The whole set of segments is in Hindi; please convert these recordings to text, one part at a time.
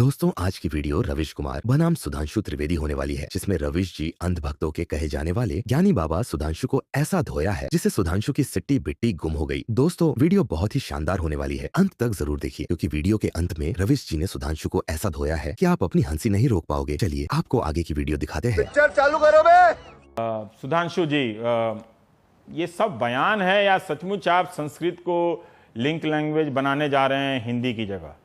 दोस्तों आज की वीडियो रविश कुमार बनाम सुधांशु त्रिवेदी होने वाली है, जिसमें रविश जी अंध भक्तों के कहे जाने वाले ज्ञानी बाबा सुधांशु को ऐसा धोया है जिससे सुधांशु की सिट्टी बिट्टी गुम हो गई। दोस्तों वीडियो बहुत ही शानदार होने वाली है, अंत तक जरूर देखिए क्योंकि वीडियो के अंत में रविश जी ने सुधांशु को ऐसा धोया है कि आप अपनी हंसी नहीं रोक पाओगे। चलिए आपको आगे की वीडियो दिखाते हैं। पिक्चर चालू करो बे। सुधांशु जी, ये सब बयान है या सचमुच आप संस्कृत को लिंक लैंग्वेज बनाने जा रहे हैं हिंदी की जगह?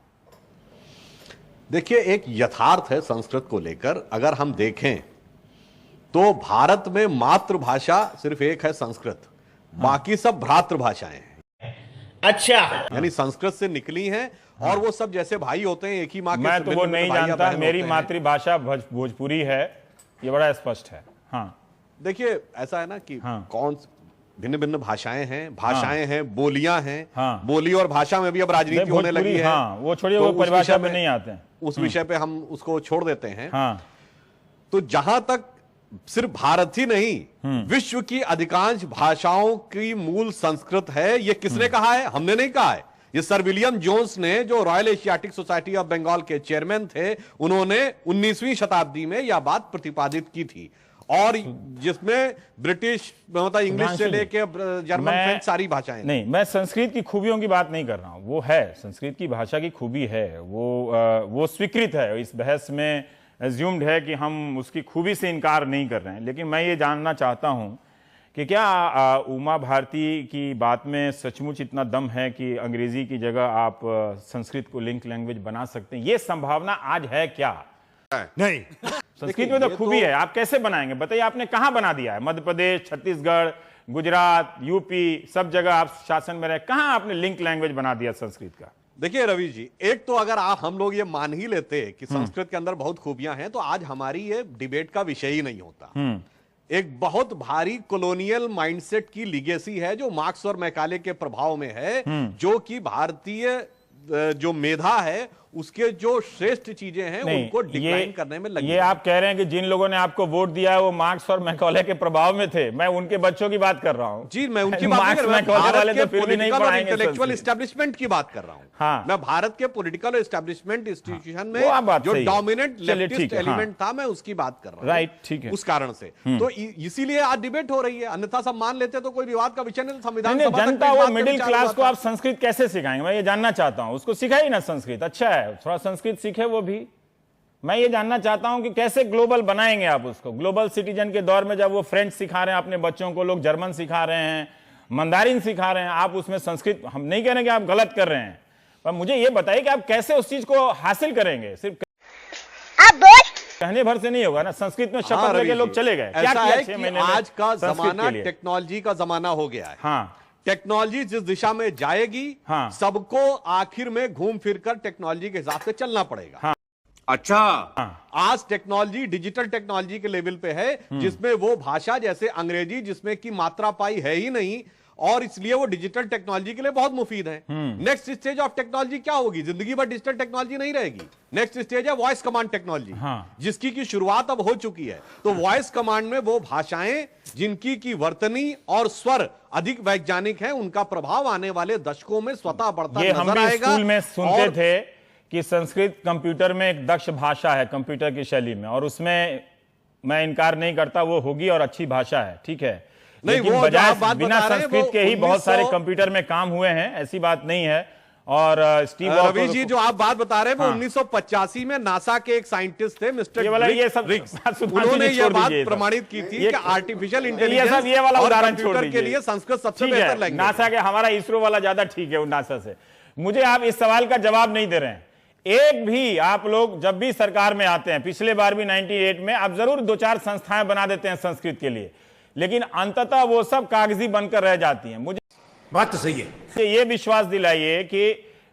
देखिए, एक यथार्थ है संस्कृत को लेकर। अगर हम देखें तो भारत में मातृभाषा सिर्फ एक है संस्कृत, बाकी सब भ्रातृभाषाएं हैं। अच्छा, यानी संस्कृत से निकली हैं और वो सब जैसे भाई होते हैं, एक ही माँ के। मैं तो वो नहीं जानता, मेरी मातृभाषा भोजपुरी है, ये बड़ा स्पष्ट है। हाँ, देखिए ऐसा है ना कि कौन भिन्न भिन्न भाषाएं हैं, बोलियां हैं। बोली और भाषा में भी अब राजनीति होने लगी है। वो छोड़िए, वो परिभाषा में नहीं आते हैं, उस विषय पे हम उसको छोड़ देते हैं। तो जहां तक सिर्फ भारत ही नहीं, विश्व की अधिकांश भाषाओं की मूल संस्कृत है। ये किसने कहा है? हमने नहीं कहा है, ये सर विलियम जोन्स ने, जो Royal Asiatic Society of Bengal के चेयरमैन थे, उन्होंने 19वीं शताब्दी में यह बात प्रतिपादित की थी। और जिसमें ब्रिटिश मतलब इंग्लिश से लेके जर्मन, फ्रेंच सारी भाषाएं। नहीं, मैं संस्कृत की खूबियों की बात नहीं कर रहा हूं, वो है संस्कृत की भाषा की खूबी है, वो स्वीकृत है। इस बहस में एज्यूम्ड है कि हम उसकी खूबी से इनकार नहीं कर रहे हैं। लेकिन मैं ये जानना चाहता हूं कि क्या उमा भारती की बात में सचमुच इतना दम है कि अंग्रेजी की जगह आप संस्कृत को लिंक लैंग्वेज बना सकते हैं? ये संभावना आज है क्या? नहीं, संस्कृत में तो खूबी है, आप कैसे बनाएंगे बताइए? आपने कहां बना दिया है? मध्य प्रदेश, छत्तीसगढ़, गुजरात, यूपी, सब जगह आप शासन में रहे, कहां आपने लिंक लैंग्वेज बना दिया संस्कृत का? देखिए रवि जी, एक तो अगर हम लोग ये मान ही लेते कि संस्कृत के अंदर बहुत खूबियां हैं, तो आज हमारी ये डिबेट का विषय ही नहीं होता। एक बहुत भारी कॉलोनियल माइंडसेट की लीगेसी है जो मार्क्स और मैकाले के प्रभाव में है, जो कि भारतीय जो मेधा है उसके जो श्रेष्ठ चीजें हैं उनको डिक्लाइन करने में लगी। ये आप कह रहे हैं कि जिन लोगों ने आपको वोट दिया है वो मार्क्स और मैकॉले के प्रभाव में थे। मैं उनके बच्चों की बात कर रहा हूं जी, मैं उनकी बात नहीं कर रहा हूं, वाले तो फिर भी नहीं पढ़ाएंगे, इंटेलेक्चुअल एस्टेब्लिशमेंट की बात कर रहा हूं। मैं भारत के पॉलिटिकल एस्टेब्लिशमेंट इंस्टीट्यूशन में जो डोमिनेंट लेफ्टिस्ट एलिमेंट था, मैं उसकी बात कर रहा हूं। राइट, ठीक है। उस कारण से तो इसीलिए आज डिबेट हो रही है, अन्यथा सब मान लेते तो कोई विवाद का विषय नहीं। संविधान जनता, वो मिडिल क्लास को आप संस्कृत कैसे सिखाएंगे? मैं ये जानना चाहता हूं। उसको सिखाइए ना संस्कृत, अच्छा है, थोड़ा संस्कृत सीखे वो भी। मैं ये जानना चाहता हूं कि कैसे ग्लोबल बनाएंगे आप उसको। ग्लोबल सिटीजन के दौर में जब वो फ्रेंच सिखा रहे हैं अपने बच्चों को, लोग जर्मन सिखा रहे हैं, मंदारिन सिखा रहे हैं, आप उसमें संस्कृत, हम नहीं कह रहे कि आप गलत कर रहे हैं, पर मुझे ये बताइए कि आप कैसे उस चीज को हासिल करेंगे? सिर्फ कहने भर से नहीं होगा ना। संस्कृत में शपथ लेके लोग चले गए, क्या किया 6 महीने में? आज का जमाना टेक्नोलॉजी का जमाना हो गया है। टेक्नोलॉजी जिस दिशा में जाएगी, सबको आखिर में घूम फिर कर टेक्नोलॉजी के हिसाब से चलना पड़ेगा। अच्छा, आज टेक्नोलॉजी डिजिटल टेक्नोलॉजी के लेवल पे है, जिसमें वो भाषा जैसे अंग्रेजी, जिसमें की मात्रा पाई है ही नहीं, और इसलिए वो डिजिटल टेक्नोलॉजी के लिए बहुत मुफीद है। नेक्स्ट स्टेज ऑफ टेक्नोलॉजी क्या होगी? जिंदगी भर डिजिटल टेक्नोलॉजी नहीं रहेगी। नेक्स्ट स्टेज है वॉइस कमांड टेक्नोलॉजी, जिसकी की शुरुआत अब हो चुकी है। तो वॉइस कमांड में वो भाषाएं जिनकी की वर्तनी और स्वर अधिक वैज्ञानिक है, उनका प्रभाव आने वाले दशकों में स्वतः बढ़ता नजर आएगा। स्कूल में सुनते थे कि संस्कृत कंप्यूटर में एक दक्ष भाषा है, कंप्यूटर की शैली में, और उसमें मैं इनकार नहीं करता, वो होगी और अच्छी भाषा है, ठीक है। लेकिन बजाय बिना संस्कृत के ही बहुत सारे कंप्यूटर में काम हुए हैं, ऐसी बात नहीं है। और स्टीव रवि जी, जो आप बात बता रहे हैं वो 1985 में नासा के एक साइंटिस्ट थे, मिस्टर रिक्स, उन्होंने ये बात प्रमाणित की थी कि आर्टिफिशियल इंटेलिजेंस ये वाला उदाहरण छोड़ दीजिए, के लिए संस्कृत सबसे बेहतर लैंग्वेज। नासा के, हमारा इसरो वाला ज्यादा ठीक है नासा से। मुझे आप इस सवाल का जवाब नहीं दे रहे हैं। एक भी आप लोग जब भी सरकार में आते हैं, पिछले बार भी 98 में, आप जरूर 2-4 संस्थाएं बना देते हैं संस्कृत के लिए, लेकिन अंततः वो सब कागजी बनकर रह जाती हैं। मुझे बात तो सही है। ये विश्वास दिलाइए कि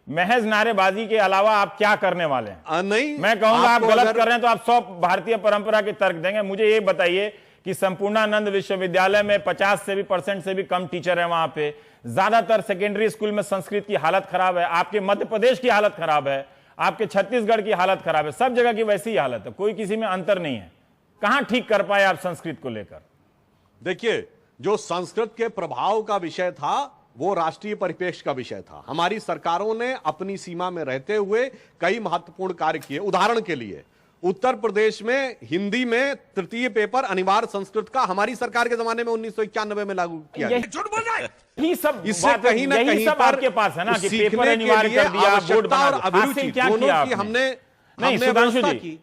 महज नारेबाजी के अलावा आप क्या करने वाले हैं? नहीं, मैं कहूंगा आप गलत कर रहे हैं तो आप 100 भारतीय परंपरा के तर्क देंगे। मुझे ये बताइए कि संपूर्णानंद विश्वविद्यालय में 50% से भी कम टीचर है, वहां पे ज्यादातर सेकेंडरी स्कूल में संस्कृत की हालत खराब है। आपके मध्य प्रदेश की हालत खराब है, आपके छत्तीसगढ़ की हालत खराब है, सब जगह की वैसी ही हालत है, कोई किसी में अंतर नहीं है। कहां ठीक कर पाए आप संस्कृत को लेकर? देखिए, जो संस्कृत के प्रभाव का विषय था वो राष्ट्रीय परिप्रेक्ष्य का विषय था। हमारी सरकारों ने अपनी सीमा में रहते हुए कई महत्वपूर्ण कार्य किए। उदाहरण के लिए उत्तर प्रदेश में हिंदी में तृतीय पेपर अनिवार्य संस्कृत का हमारी सरकार के जमाने में 1991 में लागू किया गया। झूठ बोल रहा है। यही सब इससे कहीं ना कहीं सब आपके पास है ना कि पेपर अनिवार्य कर दिया, बोर्ड बना दिया। अभिरुचि दोनों की हमने नहीं, सुधांशु जी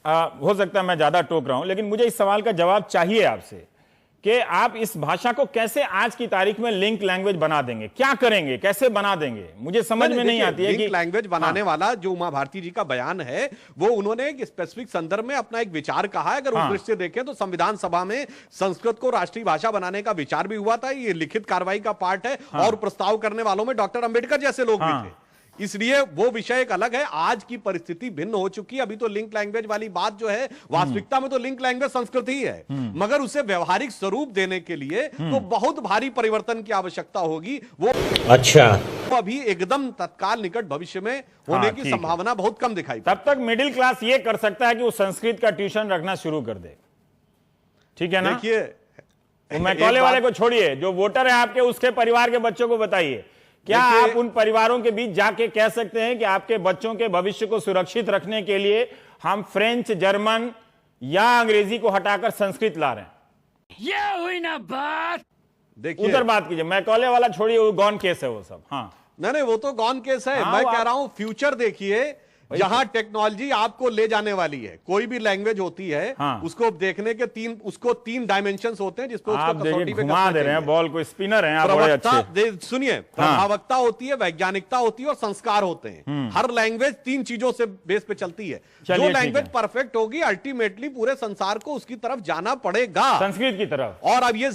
हो सकता है मैं ज्यादा टोक रहा हूं, लेकिन मुझे इस सवाल का जवाब चाहिए आपसे कि आप इस भाषा को कैसे आज की तारीख में लिंक लैंग्वेज बना देंगे, क्या करेंगे, कैसे बना देंगे, मुझे समझ में नहीं आती है कि लिंक लैंग्वेज बनाने वाला जो उमा भारती जी का बयान है वो उन्होंने एक स्पेसिफिक संदर्भ में अपना एक विचार कहा है। अगर उस दृष्टि से देखें तो संविधान सभा में संस्कृत को राष्ट्रीय भाषा बनाने का विचार भी हुआ था, ये लिखित कार्रवाई का पार्ट है और प्रस्ताव करने वालों में डॉक्टर अंबेडकर जैसे लोग भी थे। इसलिए वो विषय एक अलग है। आज की परिस्थिति भिन्न हो चुकी है। अभी तो लिंक लैंग्वेज वाली बात जो है, वास्तविकता में तो लिंक लैंग्वेज संस्कृत ही है, मगर उसे व्यवहारिक स्वरूप देने के लिए तो बहुत भारी परिवर्तन की आवश्यकता होगी। वो अच्छा अभी एकदम तत्काल निकट भविष्य में होने की संभावना बहुत कम दिखाई। तब तक मिडिल क्लास ये कर सकता है कि वो संस्कृत का ट्यूशन रखना शुरू कर दे, ठीक है ना? देखिए मैकॉले वाले को छोड़िए, जो वोटर है आपके उसके परिवार के बच्चों को बताइए, क्या आप उन परिवारों के बीच जाके कह सकते हैं कि आपके बच्चों के भविष्य को सुरक्षित रखने के लिए हम फ्रेंच, जर्मन या अंग्रेजी को हटाकर संस्कृत ला रहे हैं? ये हुई ना बात। देखिए उधर बात कीजिए, मैकॉले वाला छोड़िए, वो गॉन केस है वो सब। हाँ नहीं वो तो गॉन केस है। मैं कह रहा हूं फ्यूचर देखिए, जहां टेक्नोलॉजी आपको ले जाने वाली है। कोई भी लैंग्वेज होती है उसको देखने के तीन डायमेंशंस होते हैं जिसपे उसको कसौटी पे घुमा दे रहे हैं बॉल को, स्पिनर हैं आप बड़े अच्छे। सुनिए, प्रभावकता होती है, वैज्ञानिकता होती है और संस्कार होते हैं। हर लैंग्वेज तीन चीजों से बेस पे चलती है। जो लैंग्वेज परफेक्ट होगी अल्टीमेटली पूरे संसार को उसकी तरफ जाना पड़ेगा, संस्कृत की तरफ। और अब ये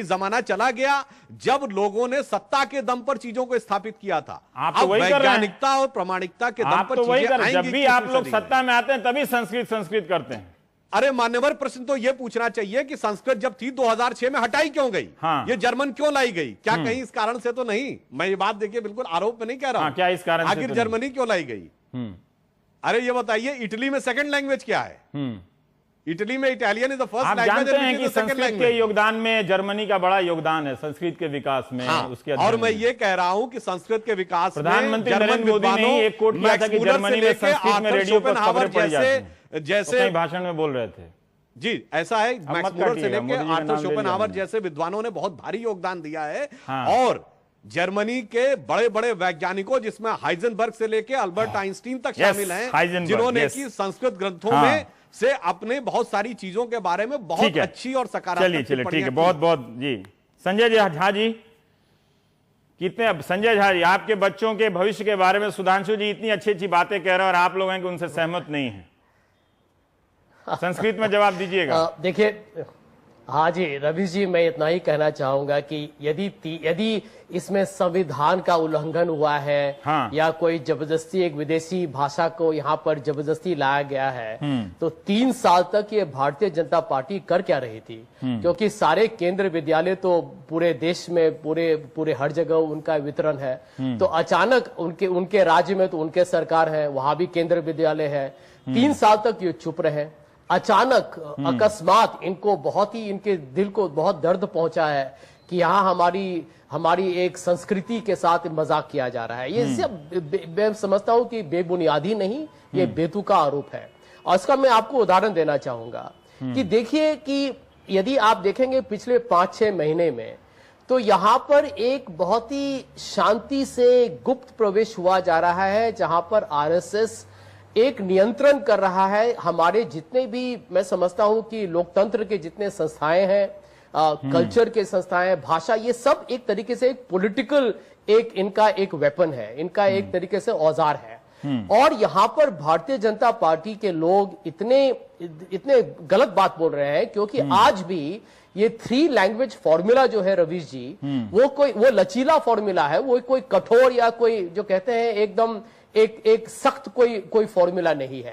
जमाना चला गया जब लोगों ने सत्ता के दम पर चीजों को स्थापित किया था। अब वैज्ञानिकता और प्रामाणिकता के दम पर जब भी आप लोग सत्ता में आते हैं तभी संस्कृत करते हैं। अरे मान्यवर, प्रश्न तो यह पूछना चाहिए कि संस्कृत जब थी 2006 में हटाई क्यों गई? ये जर्मन क्यों लाई गई? क्या कहीं इस कारण से तो नहीं? मैं ये बात देखिए बिल्कुल आरोप में नहीं कह रहा हूं। क्या इस कारण से आखिर जर्मनी क्यों लाई गई? अरे ये बताइए, इटली में सेकंड लैंग्वेज क्या है? इटली में Italian is the first language. आप जानते हैं कि संस्कृत के योगदान में जर्मनी का बड़ा योगदान है, संस्कृत के विकास में। उसके और मैं ये कह रहा हूं कि संस्कृत के विकास में प्रधानमंत्री नरेंद्र मोदी ने एक कोट किया था कि जर्मनी में संस्कृत में रेडियो पर खबरें पढ़ी जाती हैं, जैसे भाषण में बोल रहे थे। जी ऐसा है, मैक्स मूलर से लेकर आर्थर शोपेनहावर जैसे विद्वानों ने बहुत भारी योगदान दिया है। और जर्मनी के बड़े बड़े वैज्ञानिकों जिसमें हाइजेनबर्ग से लेकर अल्बर्ट आइंस्टीन तक शामिल हैं, जिन्होंने की संस्कृत ग्रंथों में से अपने बहुत सारी चीजों के बारे में बहुत अच्छी और सकारात्मक। चलिए ठीक है, बहुत बहुत जी। संजय झा जी, कितने संजय झा जी, आपके बच्चों के भविष्य के बारे में सुधांशु जी इतनी अच्छी अच्छी बातें कह रहे हैं और आप लोग हैं कि उनसे सहमत नहीं है। संस्कृत में जवाब दीजिएगा। देखिए, हाँ जी रवि जी, मैं इतना ही कहना चाहूंगा कि यदि इसमें संविधान का उल्लंघन हुआ है या कोई जबरदस्ती एक विदेशी भाषा को यहाँ पर जबरदस्ती लाया गया है, तो 3 साल तक ये भारतीय जनता पार्टी कर क्या रही थी? क्योंकि सारे केंद्र विद्यालय तो पूरे देश में पूरे हर जगह उनका वितरण है। तो अचानक उनके राज्य में तो उनके सरकार है, वहां भी केंद्र विद्यालय है। 3 साल तक ये चुप रहे। अचानक अकस्मात इनके दिल को बहुत दर्द पहुंचा है कि यहाँ हमारी एक संस्कृति के साथ मजाक किया जा रहा है। ये सब मैं समझता हूँ कि बेबुनियादी नहीं, ये बेतुका आरोप है। और इसका मैं आपको उदाहरण देना चाहूंगा कि देखिए कि यदि आप देखेंगे पिछले 5-6 महीने में, तो यहाँ पर एक बहुत ही शांति से गुप्त प्रवेश हुआ जा रहा है, जहां पर आरएसएस एक नियंत्रण कर रहा है। हमारे जितने भी, मैं समझता हूं कि लोकतंत्र के जितने संस्थाएं हैं, कल्चर के संस्थाएं, भाषा, ये सब एक तरीके से एक पॉलिटिकल इनका एक वेपन है, इनका एक तरीके से औजार है। और यहां पर भारतीय जनता पार्टी के लोग इतने गलत बात बोल रहे हैं, क्योंकि आज भी ये 3 लैंग्वेज फॉर्मूला जो है रवीश जी, वो लचीला फॉर्मूला है, वो कोई कठोर या कोई जो कहते हैं एकदम एक सख्त कोई फॉर्मूला नहीं है।